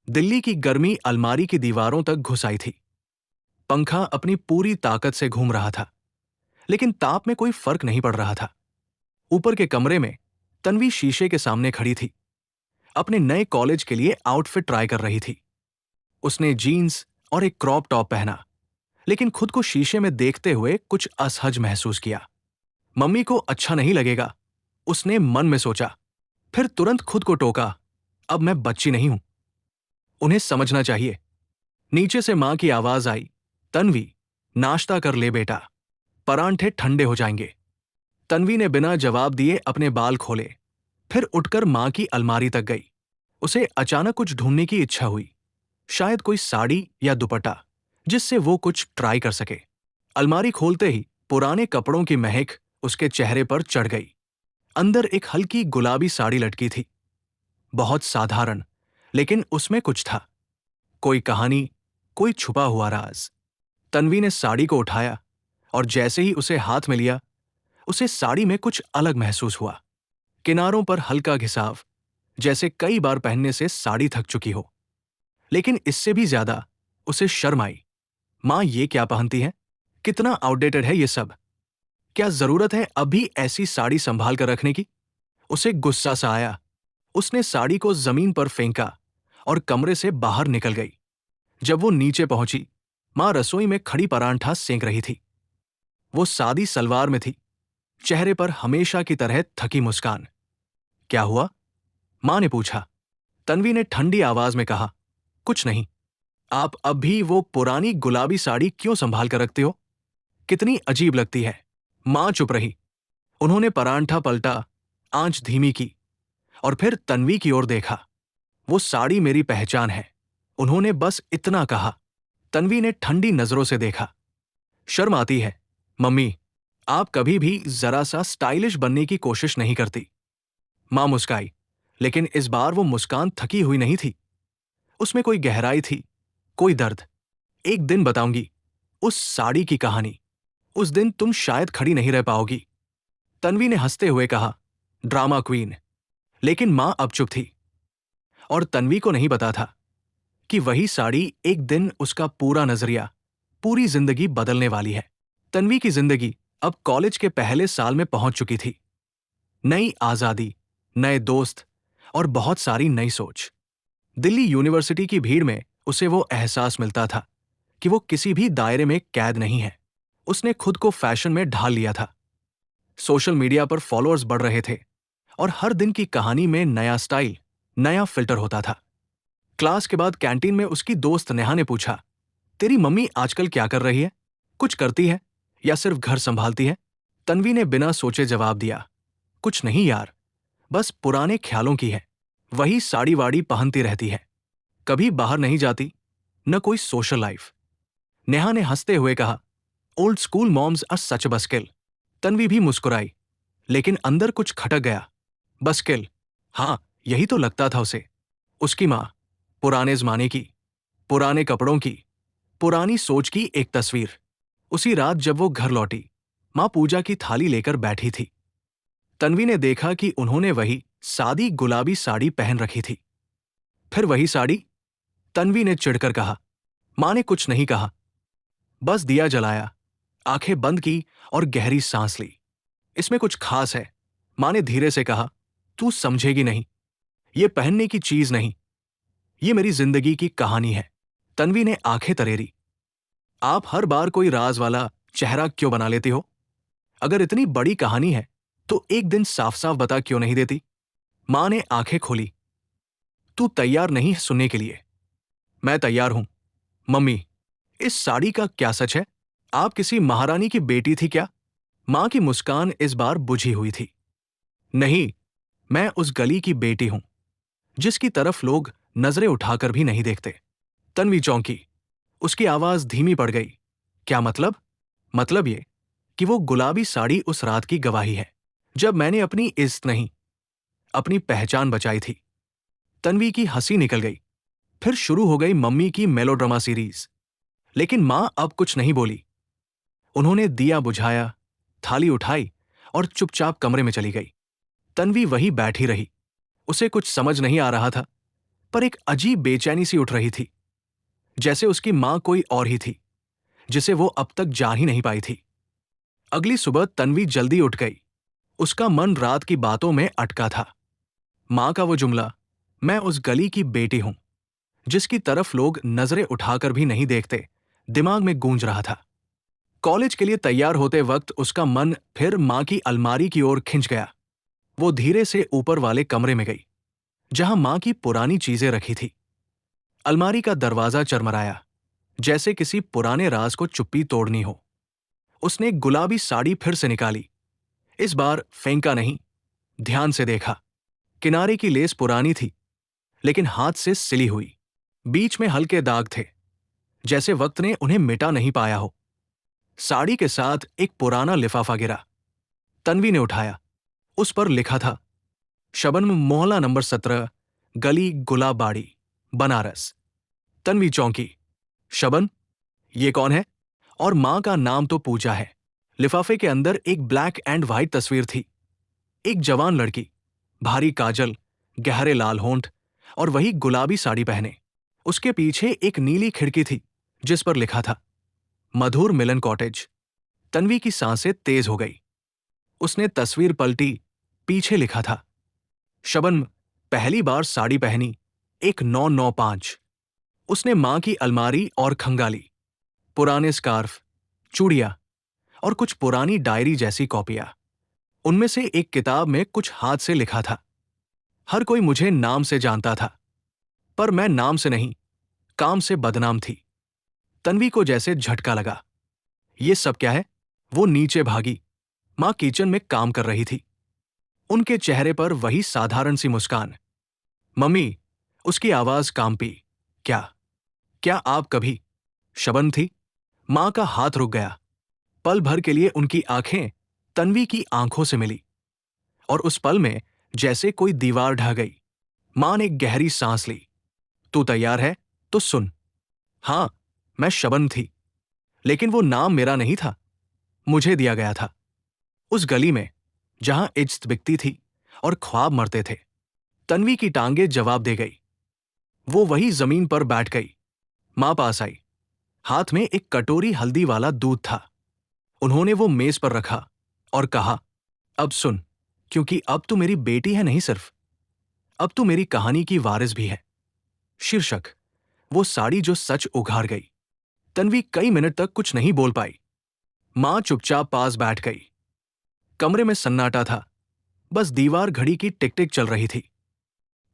दिल्ली की गर्मी अलमारी की दीवारों तक घुस आई थी। पंखा अपनी पूरी ताकत से घूम रहा था, लेकिन ताप में कोई फर्क नहीं पड़ रहा था। ऊपर के कमरे में तन्वी शीशे के सामने खड़ी थी। अपने नए कॉलेज के लिए आउटफिट ट्राई कर रही थी। उसने जीन्स और एक क्रॉप टॉप पहना, लेकिन खुद को शीशे में देखते हुए कुछ असहज महसूस किया। मम्मी को अच्छा नहीं लगेगा, उसने मन में सोचा। फिर तुरंत खुद को टोका, अब मैं बच्ची नहीं हूं, उन्हें समझना चाहिए। नीचे से मां की आवाज आई, तन्वी, नाश्ता कर ले बेटा, परांठे ठंडे हो जाएंगे। तन्वी ने बिना जवाब दिए अपने बाल खोले, फिर उठकर मां की अलमारी तक गई। उसे अचानक कुछ ढूंढने की इच्छा हुई, शायद कोई साड़ी या दुपट्टा जिससे वो कुछ ट्राई कर सके। अलमारी खोलते ही पुराने कपड़ों की महक उसके चेहरे पर चढ़ गई। अंदर एक हल्की गुलाबी साड़ी लटकी थी, बहुत साधारण, लेकिन उसमें कुछ था, कोई कहानी, कोई छुपा हुआ राज। तन्वी ने साड़ी को उठाया और जैसे ही उसे हाथ में लिया, उसे साड़ी में कुछ अलग महसूस हुआ। किनारों पर हल्का घिसाव, जैसे कई बार पहनने से साड़ी थक चुकी हो। लेकिन इससे भी ज्यादा उसे शर्म आई। मां ये क्या पहनती है? कितना आउटडेटेड है ये सब। क्या जरूरत है अभी ऐसी साड़ी संभाल कर रखने की? उसे गुस्सा सा आया। उसने साड़ी को जमीन पर फेंका और कमरे से बाहर निकल गई। जब वो नीचे पहुंची, मां रसोई में खड़ी परांठा सेंक रही थी। वो सादी सलवार में थी, चेहरे पर हमेशा की तरह थकी मुस्कान। क्या हुआ? मां ने पूछा। तन्वी ने ठंडी आवाज में कहा, कुछ नहीं। आप अब भी वो पुरानी गुलाबी साड़ी क्यों संभाल कर रखते हो? कितनी अजीब लगती है। मां चुप रही। उन्होंने परांठा पलटा, आंच धीमी की और फिर तन्वी की ओर देखा। वो साड़ी मेरी पहचान है, उन्होंने बस इतना कहा। तन्वी ने ठंडी नजरों से देखा। शर्म आती है मम्मी, आप कभी भी जरा सा स्टाइलिश बनने की कोशिश नहीं करती। मां मुस्काई, लेकिन इस बार वो मुस्कान थकी हुई नहीं थी। उसमें कोई गहराई थी, कोई दर्द। एक दिन बताऊंगी उस साड़ी की कहानी। उस दिन तुम शायद खड़ी नहीं रह पाओगी। तन्वी ने हंसते हुए कहा, ड्रामा क्वीन। लेकिन मां अब चुप थी और तन्वी को नहीं पता था कि वही साड़ी एक दिन उसका पूरा नजरिया, पूरी जिंदगी बदलने वाली है। तन्वी की जिंदगी अब कॉलेज के पहले साल में पहुंच चुकी थी। नई आजादी, नए दोस्त और बहुत सारी नई सोच। दिल्ली यूनिवर्सिटी की भीड़ में उसे वो एहसास मिलता था कि वो किसी भी दायरे में कैद नहीं है। उसने खुद को फैशन में ढाल लिया था। सोशल मीडिया पर फॉलोअर्स बढ़ रहे थे और हर दिन की कहानी में नया स्टाइल, नया फिल्टर होता था। क्लास के बाद कैंटीन में उसकी दोस्त नेहा ने पूछा, तेरी मम्मी आजकल क्या कर रही है? कुछ करती है या सिर्फ घर संभालती है? तन्वी ने बिना सोचे जवाब दिया, कुछ नहीं यार, बस पुराने ख्यालों की है। वही साड़ी वाड़ी पहनती रहती है, कभी बाहर नहीं जाती, न कोई सोशल लाइफ। नेहा ने हंसते हुए कहा, old school moms are such a buzzkill. Tanvi भी मुस्कुराई, लेकिन अंदर कुछ खटक गया। बस्किल? हाँ, यही तो लगता था उसे। उसकी मां, पुराने जमाने की, पुराने कपड़ों की, पुरानी सोच की एक तस्वीर। उसी रात जब वो घर लौटी, मां पूजा की थाली लेकर बैठी थी। तन्वी ने देखा कि उन्होंने वही सादी गुलाबी साड़ी पहन रखी थी। फिर वही साड़ी? तन्वी ने चिढ़कर कहा। मां ने कुछ नहीं कहा, बस दिया जलाया, आंखें बंद की और गहरी सांस ली। इसमें कुछ खास है, मां ने धीरे से कहा, तू समझेगी नहीं, ये पहनने की चीज नहीं, ये मेरी जिंदगी की कहानी है। तन्वी ने आंखें तरेरी। आप हर बार कोई राज वाला चेहरा क्यों बना लेती हो? अगर इतनी बड़ी कहानी है तो एक दिन साफ साफ बता क्यों नहीं देती? मां ने आंखें खोली। तू तैयार नहीं है सुनने के लिए? मैं तैयार हूं। मम्मी, इस साड़ी का क्या सच है? आप किसी महारानी की बेटी थी क्या? मां की मुस्कान इस बार बुझी हुई थी। नहीं, मैं उस गली की बेटी हूं जिसकी तरफ लोग नजरें उठाकर भी नहीं देखते। तन्वी चौंकी। उसकी आवाज धीमी पड़ गई। क्या मतलब? मतलब ये कि वो गुलाबी साड़ी उस रात की गवाही है, जब मैंने अपनी इज्जत नहीं, अपनी पहचान बचाई थी। तन्वी की हंसी निकल गई। फिर शुरू हो गई मम्मी की मेलोड्रामा सीरीज। लेकिन मां अब कुछ नहीं बोली। उन्होंने दिया बुझाया, थाली उठाई और चुपचाप कमरे में चली गई। तन्वी वहीं बैठी रही। उसे कुछ समझ नहीं आ रहा था, पर एक अजीब बेचैनी सी उठ रही थी, जैसे उसकी मां कोई और ही थी, जिसे वो अब तक जान ही नहीं पाई थी। अगली सुबह तन्वी जल्दी उठ गई। उसका मन रात की बातों में अटका था। मां का वो जुमला, मैं उस गली की बेटी हूं, जिसकी तरफ लोग नजरें उठाकर भी नहीं देखते, दिमाग में गूंज रहा था। कॉलेज के लिए तैयार होते वक्त उसका मन फिर मां की अलमारी की ओर खिंच गया। वो धीरे से ऊपर वाले कमरे में गई, जहां मां की पुरानी चीजें रखी थी। अलमारी का दरवाजा चरमराया, जैसे किसी पुराने राज को चुप्पी तोड़नी हो। उसने एक गुलाबी साड़ी फिर से निकाली। इस बार फेंका नहीं, ध्यान से देखा। किनारे की लेस पुरानी थी, लेकिन हाथ से सिली हुई। बीच में हल्के दाग थे, जैसे वक्त ने उन्हें मिटा नहीं पाया हो। साड़ी के साथ एक पुराना लिफाफा गिरा। तन्वी ने उठाया। उस पर लिखा था, शबनम, मोहल्ला नंबर 17, गली गुलाबबाड़ी, बनारस। तन्वी चौंकी। शबन, ये कौन है? और मां का नाम तो पूजा है। लिफाफे के अंदर एक ब्लैक एंड व्हाइट तस्वीर थी। एक जवान लड़की, भारी काजल, गहरे लाल होंठ और वही गुलाबी साड़ी पहने। उसके पीछे एक नीली खिड़की थी, जिस पर लिखा था, मधुर मिलन कॉटेज। तन्वी की सांसें तेज हो गई। उसने तस्वीर पलटी। पीछे लिखा था, शबन, पहली बार साड़ी पहनी 1995। उसने मां की अलमारी और खंगाली। पुराने स्कार्फ, चूड़ियां और कुछ पुरानी डायरी जैसी कॉपियां। उनमें से एक किताब में कुछ हाथ से लिखा था, हर कोई मुझे नाम से जानता था, पर मैं नाम से नहीं, काम से बदनाम थी। तन्वी को जैसे झटका लगा। ये सब क्या है? वो नीचे भागी। मां किचन में काम कर रही थी। उनके चेहरे पर वही साधारण सी मुस्कान। मम्मी, उसकी आवाज कांपी। क्या क्या आप कभी? शबन थी। मां का हाथ रुक गया। पल भर के लिए उनकी आंखें तन्वी की आंखों से मिली, और उस पल में जैसे कोई दीवार ढह गई। मां ने गहरी सांस ली। तू तैयार है? तो सुन। हां, मैं शबन थी, लेकिन वो नाम मेरा नहीं था, मुझे दिया गया था। उस गली में, जहां इज्जत बिकती थी और ख्वाब मरते थे। तन्वी की टांगे जवाब दे गई। वो वही जमीन पर बैठ गई। मां पास आई। हाथ में एक कटोरी हल्दी वाला दूध था। उन्होंने वो मेज पर रखा और कहा, अब सुन, क्योंकि अब तू मेरी बेटी है नहीं सिर्फ, अब तू मेरी कहानी की वारिस भी है। शीर्षक, वो साड़ी जो सच उघाड़ गई। तन्वी कई मिनट तक कुछ नहीं बोल पाई। मां चुपचाप पास बैठ गई। कमरे में सन्नाटा था, बस दीवार घड़ी की टिक टिक चल रही थी।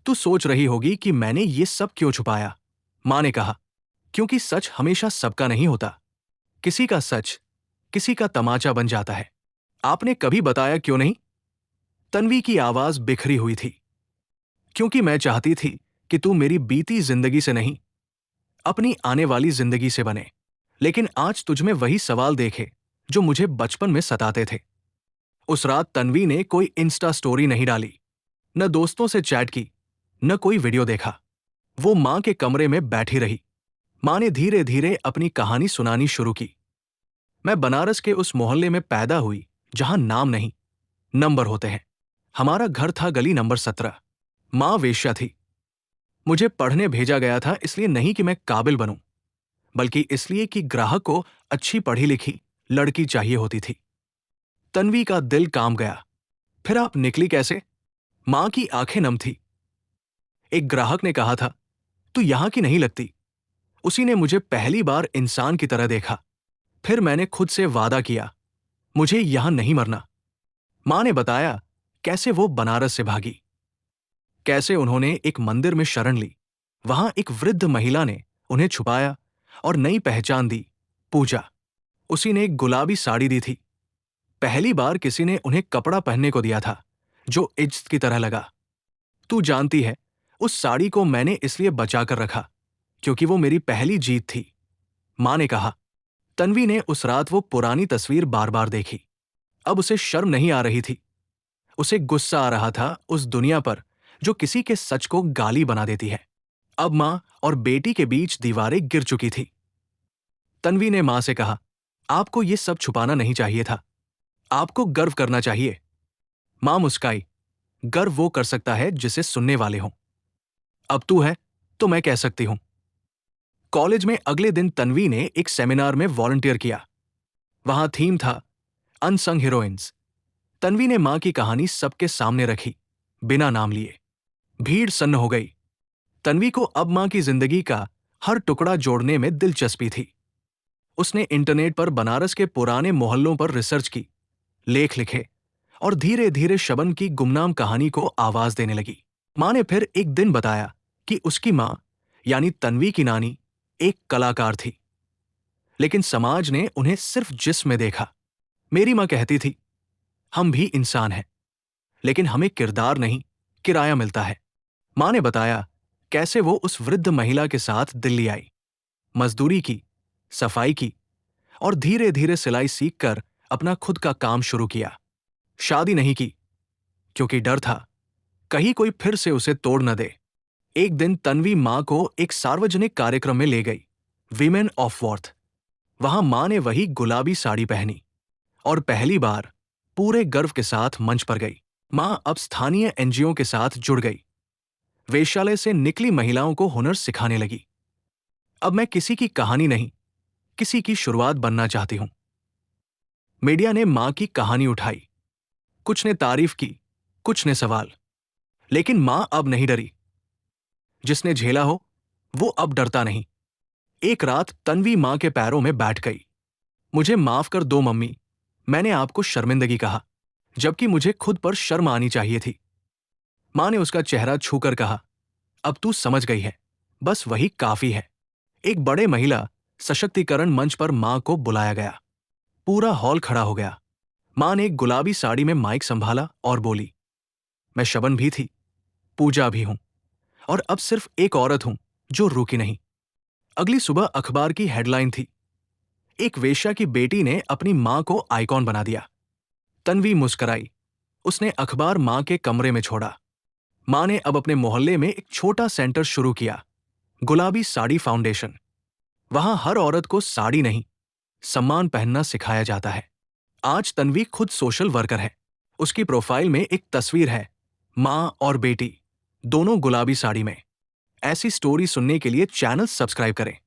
तू सोच रही होगी कि मैंने ये सब क्यों छुपाया, मां ने कहा, क्योंकि सच हमेशा सबका नहीं होता। किसी का सच किसी का तमाचा बन जाता है। आपने कभी बताया क्यों नहीं? तन्वी की आवाज बिखरी हुई थी। क्योंकि मैं चाहती थी कि तू मेरी बीती जिंदगी से नहीं, अपनी आने वाली जिंदगी से बने। लेकिन आज तुझमें वही सवाल देखे जो मुझे बचपन में सताते थे। उस रात तन्वी ने कोई इंस्टा स्टोरी नहीं डाली, न दोस्तों से चैट की, न कोई वीडियो देखा। वो मां के कमरे में बैठी रही। मां ने धीरे धीरे अपनी कहानी सुनानी शुरू की। मैं बनारस के उस मोहल्ले में पैदा हुई जहां नाम नहीं, नंबर होते हैं। हमारा घर था गली नंबर 17। मां वेश्या थी। मुझे पढ़ने भेजा गया था, इसलिए नहीं कि मैं काबिल बनूं, बल्कि इसलिए कि ग्राहक को अच्छी पढ़ी लिखी लड़की चाहिए होती थी। तन्वी का दिल कांप गया। फिर आप निकली कैसे? मां की आंखें नम थी। एक ग्राहक ने कहा था, तू यहां की नहीं लगती। उसी ने मुझे पहली बार इंसान की तरह देखा। फिर मैंने खुद से वादा किया, मुझे यहां नहीं मरना। मां ने बताया कैसे वो बनारस से भागी, कैसे उन्होंने एक मंदिर में शरण ली। वहां एक वृद्ध महिला ने उन्हें छुपाया और नई पहचान दी, पूजा। उसी ने एक गुलाबी साड़ी दी थी। पहली बार किसी ने उन्हें कपड़ा पहनने को दिया था जो इज्जत की तरह लगा। तू जानती है, उस साड़ी को मैंने इसलिए बचा कर रखा क्योंकि वो मेरी पहली जीत थी, मां ने कहा। तन्वी ने उस रात वो पुरानी तस्वीर बार बार देखी। अब उसे शर्म नहीं आ रही थी, उसे गुस्सा आ रहा था उस दुनिया पर जो किसी के सच को गाली बना देती है। अब मां और बेटी के बीच दीवारें गिर चुकी थी। तन्वी ने मां से कहा, आपको ये सब छुपाना नहीं चाहिए था, आपको गर्व करना चाहिए। मां मुस्काई। गर्व वो कर सकता है जिसे सुनने वाले हों। अब तू है, तो मैं कह सकती हूं। कॉलेज में अगले दिन तन्वी ने एक सेमिनार में वॉलंटियर किया। वहां थीम था अनसंग हीरोइंस। तन्वी ने मां की कहानी सबके सामने रखी, बिना नाम लिए। भीड़ सन्न हो गई। तन्वी को अब मां की जिंदगी का हर टुकड़ा जोड़ने में दिलचस्पी थी। उसने इंटरनेट पर बनारस के पुराने मोहल्लों पर रिसर्च की, लेख लिखे और धीरे धीरे शबन की गुमनाम कहानी को आवाज देने लगी। मां ने फिर एक दिन बताया कि उसकी मां यानी तन्वी की नानी एक कलाकार थी, लेकिन समाज ने उन्हें सिर्फ जिस्म में देखा। मेरी मां कहती थी, हम भी इंसान हैं, लेकिन हमें किरदार नहीं, किराया मिलता है। मां ने बताया कैसे वो उस वृद्ध महिला के साथ दिल्ली आई, मजदूरी की, सफाई की और धीरे धीरे सिलाई सीखकर अपना खुद का काम शुरू किया। शादी नहीं की, क्योंकि डर था कहीं कोई फिर से उसे तोड़ न दे। एक दिन तन्वी मां को एक सार्वजनिक कार्यक्रम में ले गई, वीमेन ऑफ वर्थ। वहां मां ने वही गुलाबी साड़ी पहनी और पहली बार पूरे गर्व के साथ मंच पर गई। मां अब स्थानीय एनजीओ के साथ जुड़ गई, वेश्यालय से निकली महिलाओं को हुनर सिखाने लगी। अब मैं किसी की कहानी नहीं, किसी की शुरुआत बनना चाहती हूं। मीडिया ने मां की कहानी उठाई, कुछ ने तारीफ की, कुछ ने सवाल, लेकिन मां अब नहीं डरी। जिसने झेला हो वो अब डरता नहीं। एक रात तन्वी मां के पैरों में बैठ गई। मुझे माफ कर दो मम्मी, मैंने आपको शर्मिंदगी कहा, जबकि मुझे खुद पर शर्म आनी चाहिए थी। मां ने उसका चेहरा छूकर कहा, अब तू समझ गई है, बस वही काफी है। एक बड़े महिला सशक्तिकरण मंच पर मां को बुलाया गया। पूरा हॉल खड़ा हो गया। मां ने एक गुलाबी साड़ी में माइक संभाला और बोली, मैं शबन भी थी, पूजा भी हूं, और अब सिर्फ एक औरत हूं जो रुकी नहीं। अगली सुबह अखबार की हेडलाइन थी, एक वेश्या की बेटी ने अपनी मां को आइकॉन बना दिया। तन्वी मुस्कराई। उसने अखबार मां के कमरे में छोड़ा। मां ने अब अपने मोहल्ले में एक छोटा सेंटर शुरू किया, गुलाबी साड़ी फाउंडेशन। वहां हर औरत को साड़ी नहीं, सम्मान पहनना सिखाया जाता है। आज तन्वी खुद सोशल वर्कर है। उसकी प्रोफाइल में एक तस्वीर है, मां और बेटी, दोनों गुलाबी साड़ी में। ऐसी स्टोरी सुनने के लिए चैनल सब्सक्राइब करें।